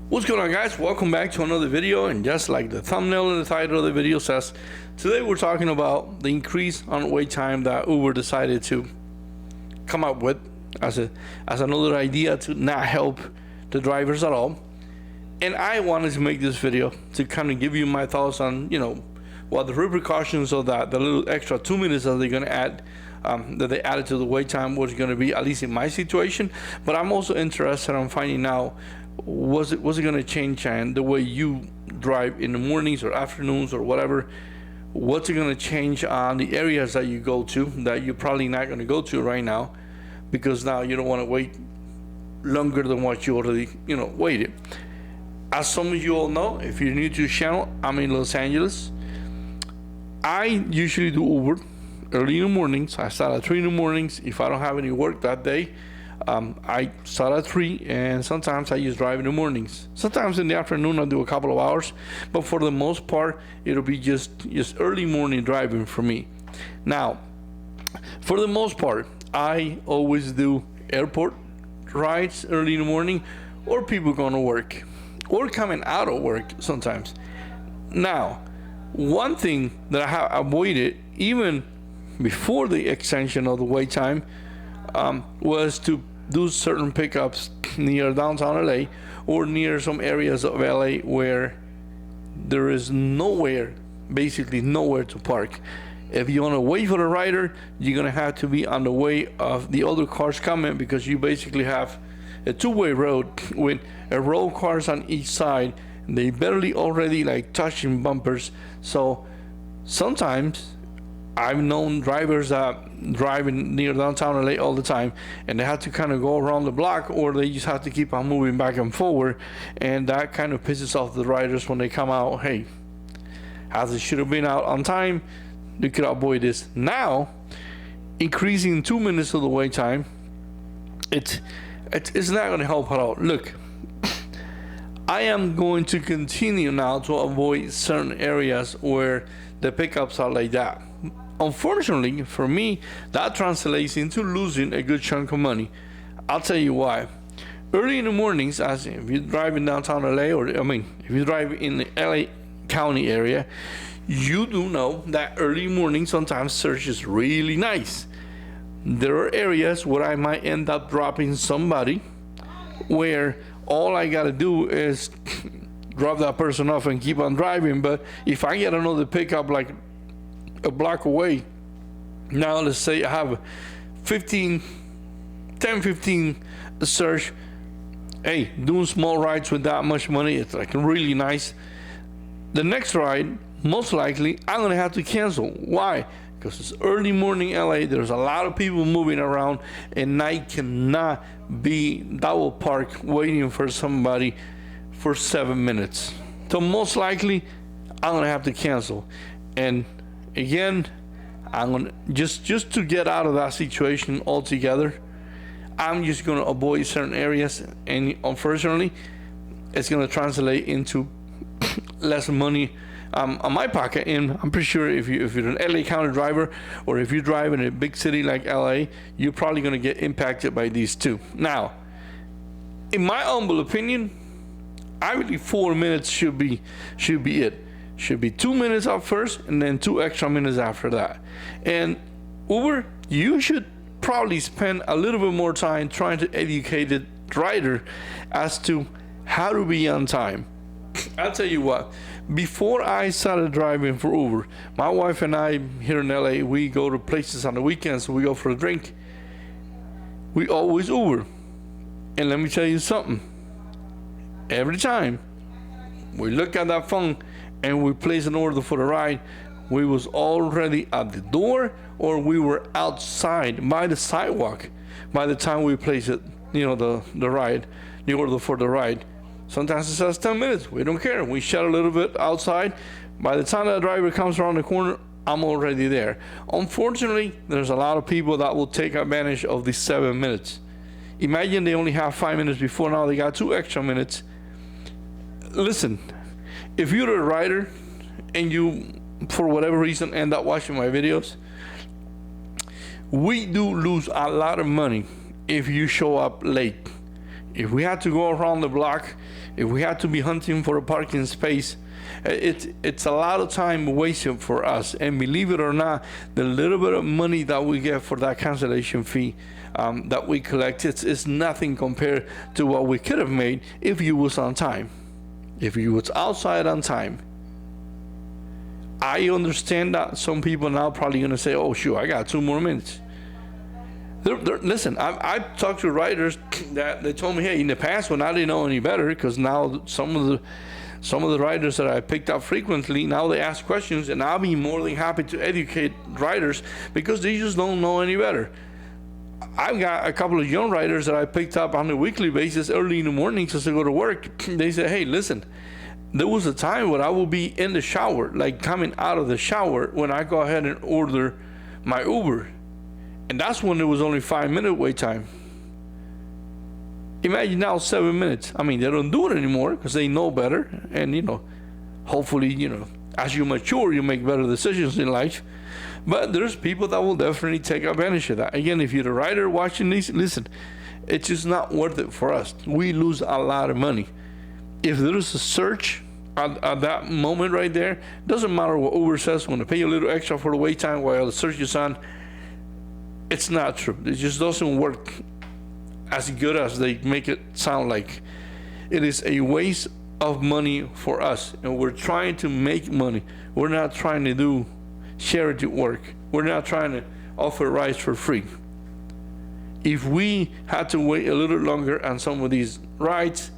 What's going on, guys? Welcome back to another video, and just like the thumbnail and the title of the video says, today we're talking about the increase on wait time that Uber decided to come up with as another idea to not help the drivers at all. And I wanted to make this video to kind of give you my thoughts on, what the repercussions of that, the little extra 2 minutes that they're going to add, that they added to the wait time was going to be, at least in my situation. But I'm also interested in finding out, was it going to change the way you drive in the mornings or afternoons or whatever? What's it going to change on the areas that you go to that you're probably not going to go to right now, because now you don't want to wait longer than what you already waited. As some of you all know, if you're new to the channel, I'm in Los Angeles. I usually do Uber early in the mornings. I start at 3 in the mornings. If I don't have any work that day, I start at 3, and sometimes I just drive in the mornings. Sometimes in the afternoon I'll do a couple of hours, but for the most part it'll be just early morning driving for me. Now, for the most part, I always do airport rides early in the morning, or people going to work, or coming out of work sometimes. Now, one thing that I have avoided even before the extension of the wait time was to do certain pickups near downtown LA or near some areas of LA where there is basically nowhere to park. If you want to wait for the rider, you're going to have to be on the way of the other cars coming, because you basically have a two-way road with a row of cars on each side. They barely already touching bumpers. So sometimes I've known drivers that driving near downtown LA all the time, and they have to kind of go around the block, or they just have to keep on moving back and forward, and that kind of pisses off the riders when they come out. Hey, as they should have been out on time, you could avoid this. Now, increasing 2 minutes of the wait time, it's not going to help at all. Look, I am going to continue now to avoid certain areas where the pickups are like that. Unfortunately for me, that translates into losing a good chunk of money. I'll tell you why. Early in the mornings, as if you drive in downtown LA, if you drive in the LA County area, you do know that early morning sometimes search is really nice. There are areas where I might end up dropping somebody, where all I gotta do is drop that person off and keep on driving. But if I get another pickup like a block away, now let's say I have 10-15 search. Hey, doing small rides with that much money, it's really nice. The next ride, most likely I'm gonna have to cancel. Why? Because it's early morning LA, there's a lot of people moving around, and I cannot be double parked waiting for somebody for 7 minutes. So most likely I'm gonna have to cancel. And again, I'm gonna just to get out of that situation altogether, I'm just gonna avoid certain areas, and unfortunately it's gonna translate into less money on my pocket. And I'm pretty sure if you're an LA County driver, or if you drive in a big city like LA, you're probably going to get impacted by these too. Now, in my humble opinion, I believe 4 minutes should be it. Should be 2 minutes up first, and then 2 extra minutes after that. And Uber, you should probably spend a little bit more time trying to educate the rider as to how to be on time. I'll tell you what, before I started driving for Uber, my wife and I here in LA, we go to places on the weekends, so we go for a drink. We always Uber. And let me tell you something. Every time we look at that phone and we place an order for the ride, we was already at the door, or we were outside by the sidewalk by the time we place it, the ride, the order for the ride. Sometimes it says 10 minutes. We don't care. We shut a little bit outside. By the time the driver comes around the corner, I'm already there. Unfortunately, there's a lot of people that will take advantage of these 7 minutes. Imagine they only have 5 minutes before, now they got 2 extra minutes. Listen, if you're a rider and you, for whatever reason, end up watching my videos, we do lose a lot of money if you show up late. If we had to go around the block, if we had to be hunting for a parking space, it's a lot of time wasted for us. And believe it or not, the little bit of money that we get for that cancellation fee that we collect, it's nothing compared to what we could have made if you was on time, if you was outside on time. I understand that some people now probably gonna say, "Oh, shoot, I got 2 more minutes." Listen, I've talked to writers that they told me, "Hey, in the past when I didn't know any better, because now some of the writers that I picked up frequently, now they ask questions, and I'll be more than happy to educate writers because they just don't know any better." I've got a couple of young writers that I picked up on a weekly basis early in the mornings as I go to work. They say, "Hey, listen, there was a time when I will be in the shower, like coming out of the shower, when I go ahead and order my Uber. And that's when there was only 5-minute wait time. Imagine now 7 minutes. I mean, they don't do it anymore because they know better. And, hopefully, as you mature, you make better decisions in life. But there's people that will definitely take advantage of that. Again, if you're the writer watching this, listen, it's just not worth it for us. We lose a lot of money. If there is a search at that moment right there, doesn't matter what Uber says, I'm going to pay you a little extra for the wait time while the search is on. It's not true. It just doesn't work as good as they make it sound like. It is a waste of money for us, and we're trying to make money. We're not trying to do charity work. We're not trying to offer rides for free. If we had to wait a little longer on some of these rides,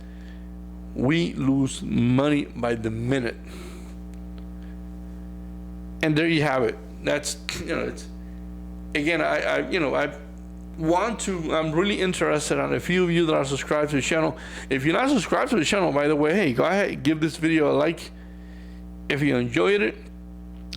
we lose money by the minute. And there you have it. That's, it's, again, I'm really interested on a few of you that are subscribed to the channel. If you're not subscribed to the channel, by the way, hey, go ahead, give this video a like. If you enjoyed it,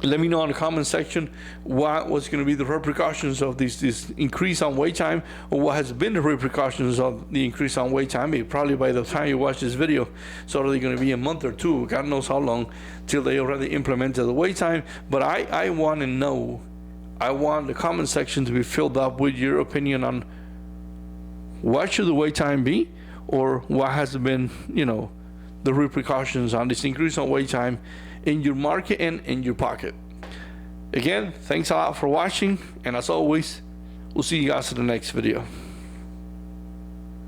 let me know in the comment section what was going to be the repercussions of this increase on wait time, or what has been the repercussions of the increase on wait time. Probably by the time you watch this video, it's already going to be a month or two, God knows how long, till they already implemented the wait time. But I want to know, I want the comment section to be filled up with your opinion on what should the wait time be, or what has been, the repercussions on this increase on wait time in your market and in your pocket. Again, thanks a lot for watching, and as always, we'll see you guys in the next video.